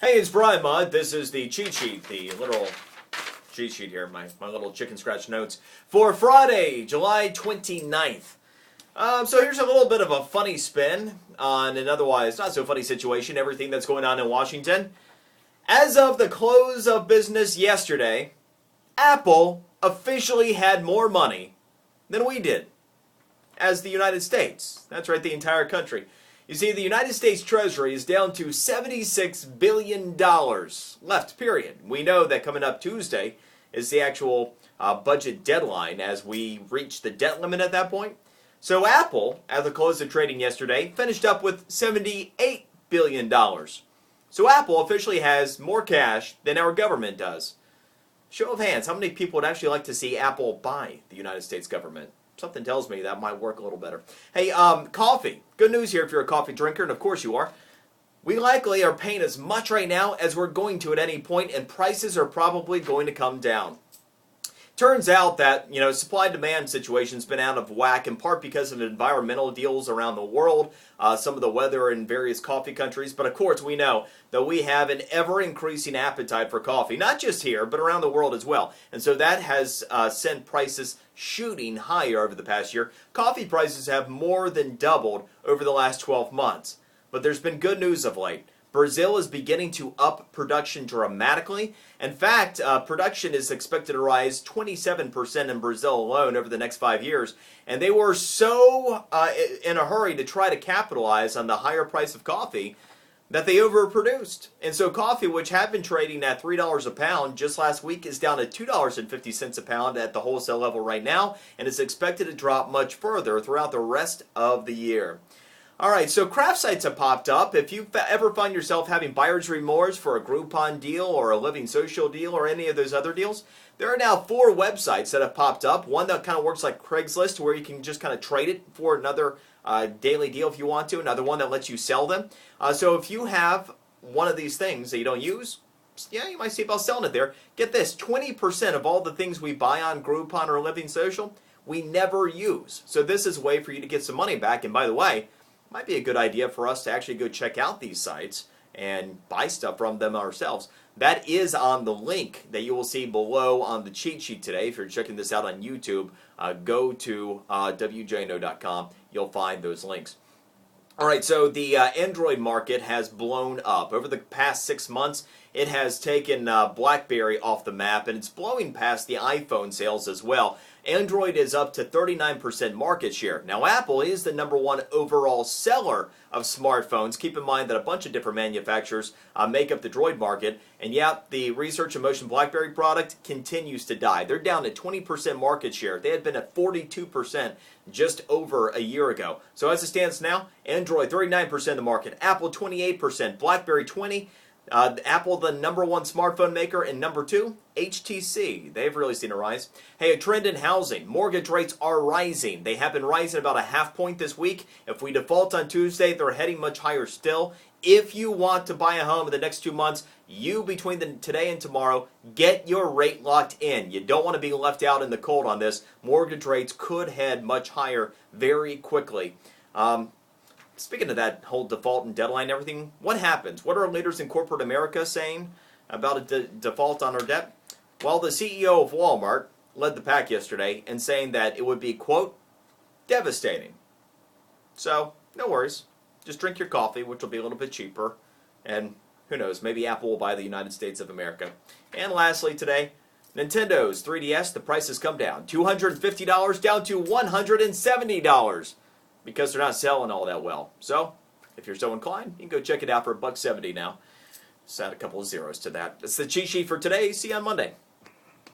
Hey, it's Brian Mudd. This is the cheat sheet, the little cheat sheet here, my little chicken scratch notes for Friday, July 29th. So here's a little bit of a funny spin on an otherwise not so funny situation, everything that's going on in Washington. As of the close of business yesterday, Apple officially had more money than we did as the United States. That's right, the entire country. You see, the United States Treasury is down to $76 billion left, period. We know that coming up Tuesday is the actual budget deadline as we reach the debt limit at that point. So Apple, at the close of trading yesterday, finished up with $78 billion. So Apple officially has more cash than our government does. Show of hands, how many people would actually like to see Apple buy the United States government? Something tells me that might work a little better. Hey, coffee. Good news here if you're a coffee drinker, and of course you are. We likely are paying as much right now as we're going to at any point, and prices are probably going to come down. Turns out that, supply-demand situation's been out of whack, in part because of environmental deals around the world, some of the weather in various coffee countries, but of course we know that we have an ever-increasing appetite for coffee, not just here, but around the world as well. And so that has sent prices shooting higher over the past year. Coffee prices have more than doubled over the last 12 months. But there's been good news of late. Brazil is beginning to up production dramatically. In fact, production is expected to rise 27% in Brazil alone over the next 5 years. And they were so in a hurry to try to capitalize on the higher price of coffee that they overproduced. And so coffee, which had been trading at $3 a pound just last week, is down to $2.50 a pound at the wholesale level right now, and is expected to drop much further throughout the rest of the year. All right, so craft sites have popped up. If you ever find yourself having buyer's remorse for a Groupon deal or a Living Social deal or any of those other deals, there are now 4 websites that have popped up. One that kind of works like Craigslist, where you can just kind of trade it for another daily deal if you want to. Another one that lets you sell them. So if you have one of these things that you don't use, you might see about selling it there. Get this, 20% of all the things we buy on Groupon or Living Social, we never use. So this is a way for you to get some money back. And by the way, might be a good idea for us to actually go check out these sites and buy stuff from them ourselves. That is on the link that you will see below on the cheat sheet today. If you're checking this out on YouTube, go to wjno.com. You'll find those links. All right, so the Android market has blown up. Over the past 6 months, it has taken BlackBerry off the map, and it's blowing past the iPhone sales as well. Android is up to 39% market share. Now, Apple is the #1 overall seller of smartphones. Keep in mind that a bunch of different manufacturers make up the Droid market. And yet, the Research in Motion BlackBerry product continues to die. They're down to 20% market share. They had been at 42% just over a year ago. So as it stands now, Android 39% of the market, Apple 28%, BlackBerry 20%. Apple, the #1 smartphone maker, and #2, HTC. They've really seen a rise. Hey, a trend in housing. Mortgage rates are rising. They have been rising about a half point this week. If we default on Tuesday, they're heading much higher still. If you want to buy a home in the next 2 months, between today and tomorrow, get your rate locked in. You don't want to be left out in the cold on this. Mortgage rates could head much higher very quickly. Speaking of that whole default and deadline and everything, what happens? What are leaders in corporate America saying about a default on our debt? Well, the CEO of Walmart led the pack yesterday in saying that it would be, quote, devastating. So, no worries. Just drink your coffee, which will be a little bit cheaper. And who knows, maybe Apple will buy the United States of America. And lastly today, Nintendo's 3DS, the price has come down. $250 down to $170. Because they're not selling all that well. So, if you're so inclined, you can go check it out for $170 now. Just add a couple of zeros to that. That's the cheat sheet for today. See you on Monday.